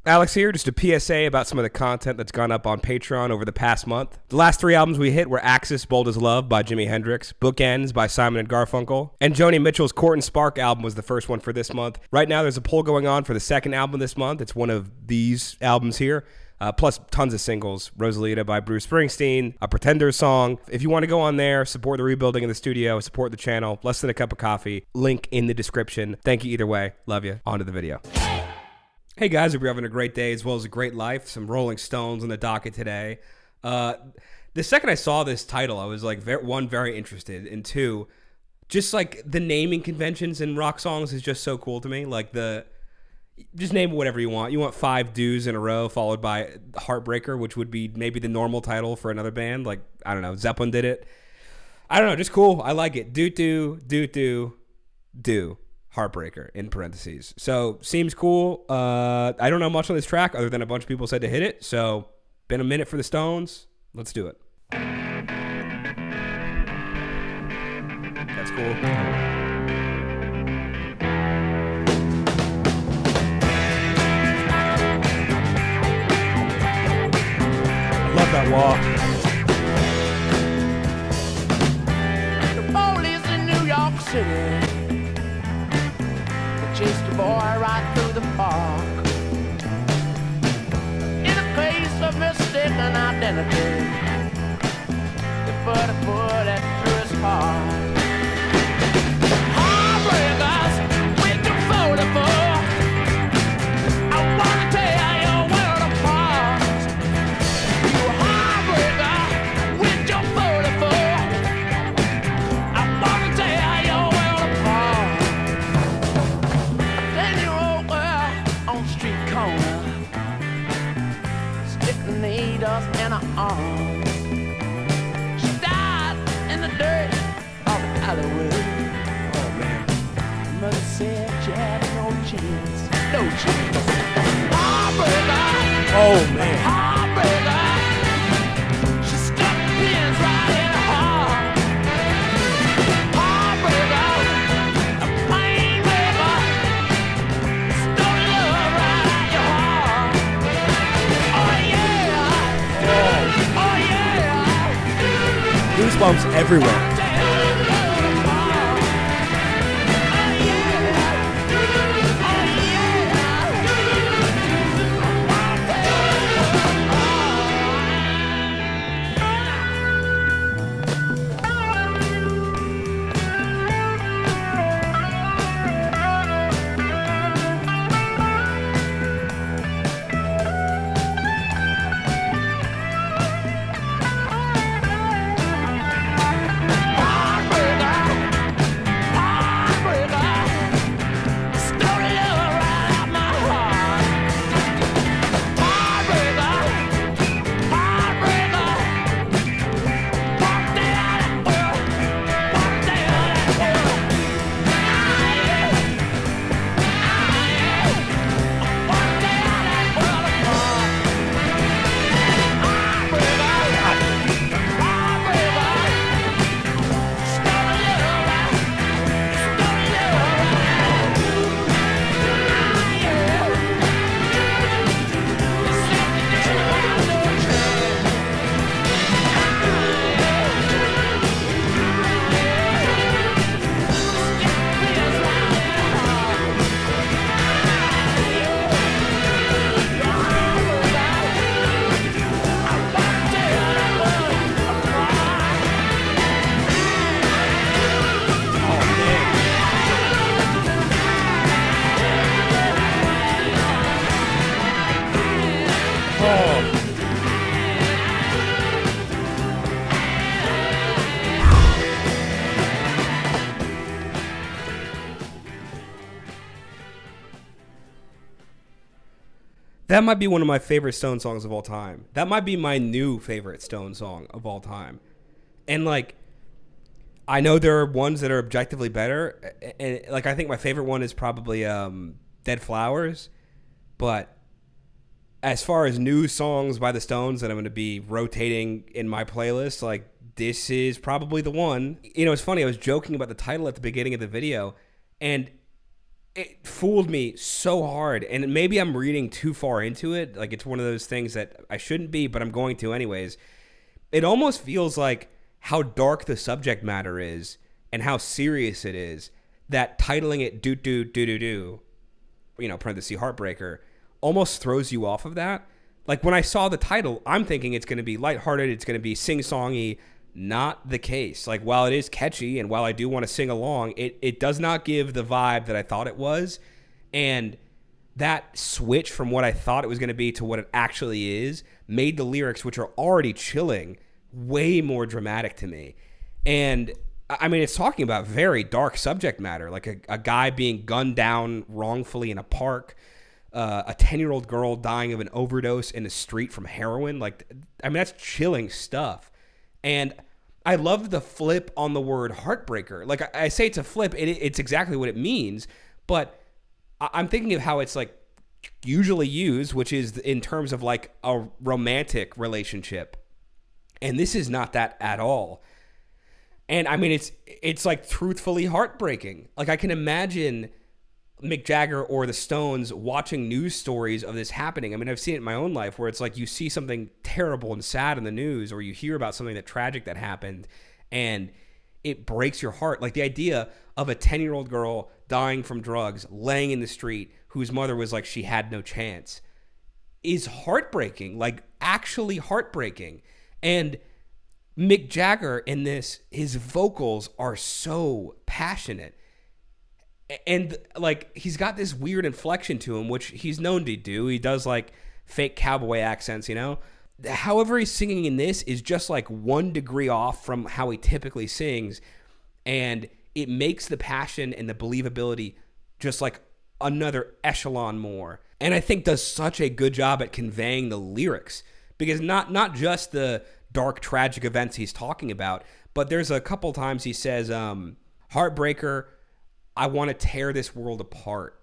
Alex here, just a PSA about some of the content that's gone up on Patreon over the past month. The last 3 albums we hit were Axis, Bold as Love by Jimi Hendrix, Bookends by Simon & Garfunkel, and Joni Mitchell's Court and Spark album was the first one for this month. Right now there's a poll going on for the second album this month. It's one of these albums here. Plus tons of singles. Rosalita by Bruce Springsteen, a Pretenders song. If you want to go on there, support the rebuilding of the studio, support the channel, less than a cup of coffee. Link in the description. Thank you either way. Love you. On to the video. Hey guys, hope you're having a great day as well as a great life. Some Rolling Stones on the docket today. The second I saw this title, I was like, one, very interested, and two, just like the naming conventions in rock songs is just so cool to me. Like just name whatever you want. You want 5 do's in a row followed by Heartbreaker, which would be maybe the normal title for another band. Like, I don't know, Zeppelin did it. I don't know, just cool. I like it. Do. Heartbreaker in parentheses. So seems cool. I don't know much on this track other than a bunch of people said to hit it. So been a minute for the Stones. Let's do it. That's cool. I love that walk. The police in New York City chased a boy right through the park. In a case of mistaken identity, they put a bullet through his heart. Heartbreakers, with the photograph, I wanna tear your world apart. You heartbreaker, with your photograph, I wanna tear your world apart. Needles in her arms. She died in the dirt of Hollywood. Oh man. Mother said she had no chance. No chance. Heartbreaker. Oh man. Heartbreaker. She stuck pins right in her heart. Heartbreaker. A pain maker. Stole love right out your heart. Oh yeah. Oh yeah. Goosebumps everywhere. That might be one of my favorite Stone songs of all time. That might be my new favorite Stone song of all time. And like, I know there are ones that are objectively better, and like I think my favorite one is probably Dead Flowers. But as far as new songs by the Stones that I'm going to be rotating in my playlist, like this is probably the one. You know, it's funny. I was joking about the title at the beginning of the video, and it fooled me so hard, and maybe I'm reading too far into it. Like, it's one of those things that I shouldn't be, but I'm going to anyways. It almost feels like how dark the subject matter is and how serious it is, that titling it "do do do do do," parenthesis heartbreaker, almost throws you off of that. Like, when I saw the title, I'm thinking it's going to be lighthearted, it's going to be sing-songy. Not the case. Like, while it is catchy and while I do want to sing along, it does not give the vibe that I thought it was. And that switch from what I thought it was going to be to what it actually is made the lyrics, which are already chilling, way more dramatic to me. And I mean, it's talking about very dark subject matter, like a guy being gunned down wrongfully in a park, a 10-year-old girl dying of an overdose in the street from heroin. Like, I mean, that's chilling stuff. And I love the flip on the word heartbreaker. Like, I say it's a flip, it's exactly what it means, but I'm thinking of how it's like usually used, which is in terms of like a romantic relationship. And this is not that at all. And I mean, it's like truthfully heartbreaking. Like, I can imagine Mick Jagger or the Stones watching news stories of this happening. I mean, I've seen it in my own life where it's like you see something terrible and sad in the news, or you hear about something that tragic that happened, and it breaks your heart. Like, the idea of a 10-year-old girl dying from drugs, laying in the street, whose mother was like, she had no chance, is heartbreaking, like actually heartbreaking. And Mick Jagger in this, his vocals are so passionate. And like, he's got this weird inflection to him, which he's known to do. He does like fake cowboy accents, However he's singing in this is just like 1 degree off from how he typically sings. And it makes the passion and the believability just like another echelon more. And I think does such a good job at conveying the lyrics, because not just the dark, tragic events he's talking about, but there's a couple times he says, heartbreaker, I want to tear this world apart,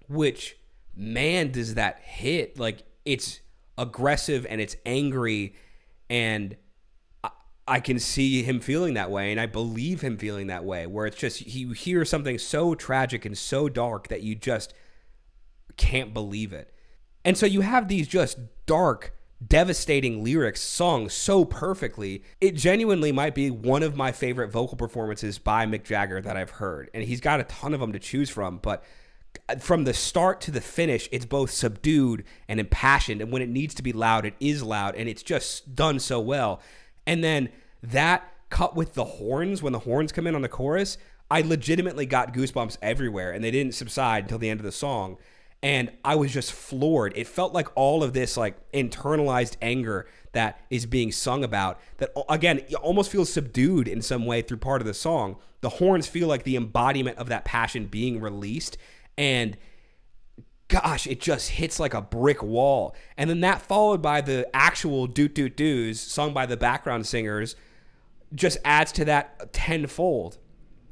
which, man, does that hit. Like, it's aggressive and it's angry, and I can see him feeling that way, and I believe him feeling that way, where it's just, you hear something so tragic and so dark that you just can't believe it. And so you have these just dark, devastating lyrics sung so perfectly. It genuinely might be one of my favorite vocal performances by Mick Jagger that I've heard, and he's got a ton of them to choose from, but from the start to the finish, it's both subdued and impassioned, and when it needs to be loud, it is loud, and it's just done so well. And then that cut with the horns, when the horns come in on the chorus, I legitimately got goosebumps everywhere, and they didn't subside until the end of the song. And I was just floored. It felt like all of this like internalized anger that is being sung about, that again, it almost feels subdued in some way through part of the song. The horns feel like the embodiment of that passion being released. And gosh, it just hits like a brick wall. And then that followed by the actual doot-doot-doos sung by the background singers just adds to that tenfold.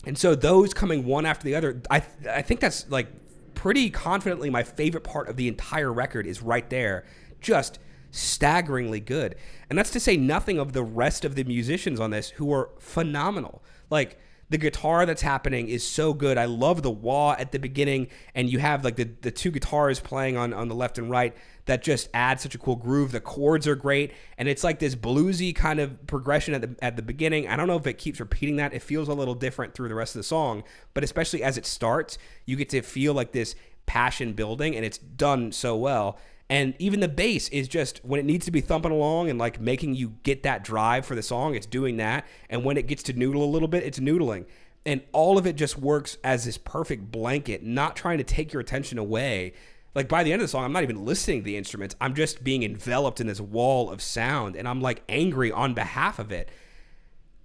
And so those coming one after the other, I think that's like pretty confidently my favorite part of the entire record is right there. Just staggeringly good. And that's to say nothing of the rest of the musicians on this, who are phenomenal. Like, the guitar that's happening is so good. I love the wah at the beginning, and you have like the two guitars playing on the left and right that just add such a cool groove. The chords are great, and it's like this bluesy kind of progression at the beginning. I don't know if it keeps repeating that. It feels a little different through the rest of the song, but especially as it starts, you get to feel like this passion building, and it's done so well. And even the bass is just, when it needs to be thumping along and like making you get that drive for the song, it's doing that. And when it gets to noodle a little bit, it's noodling. And all of it just works as this perfect blanket, not trying to take your attention away. Like, by the end of the song, I'm not even listening to the instruments. I'm just being enveloped in this wall of sound, and I'm like angry on behalf of it.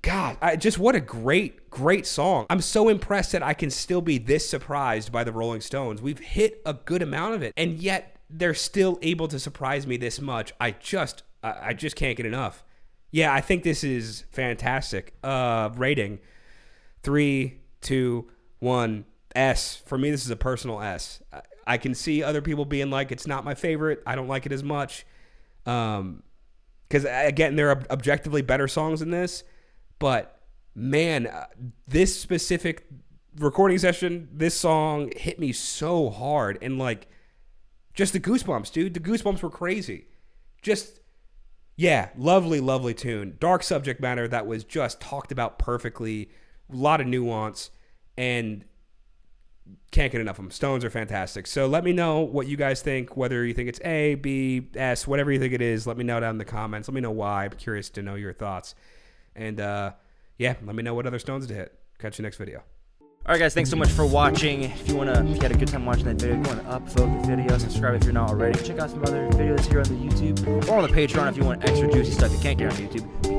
God, what a great song. I'm so impressed that I can still be this surprised by the Rolling Stones. We've hit a good amount of it, and yet they're still able to surprise me this much. I just can't get enough. Yeah, I think this is fantastic. Rating 3, 2, 1, S. For me, this is a personal S. I can see other people being like, it's not my favorite. I don't like it as much. Because, again, there are objectively better songs than this. But, man, this specific recording session, this song hit me so hard, and like, just the goosebumps, dude. The goosebumps were crazy. Just, yeah, lovely, lovely tune. Dark subject matter that was just talked about perfectly. A lot of nuance, and can't get enough of them. Stones are fantastic. So let me know what you guys think, whether you think it's A, B, S, whatever you think it is. Let me know down in the comments. Let me know why. I'm curious to know your thoughts. And yeah, let me know what other Stones to hit. Catch you next video. Alright guys, thanks so much for watching. If you had a good time watching that video, go and upvote the video, subscribe if you're not already. Check out some other videos here on the YouTube or on the Patreon if you want extra juicy stuff you can't get on YouTube.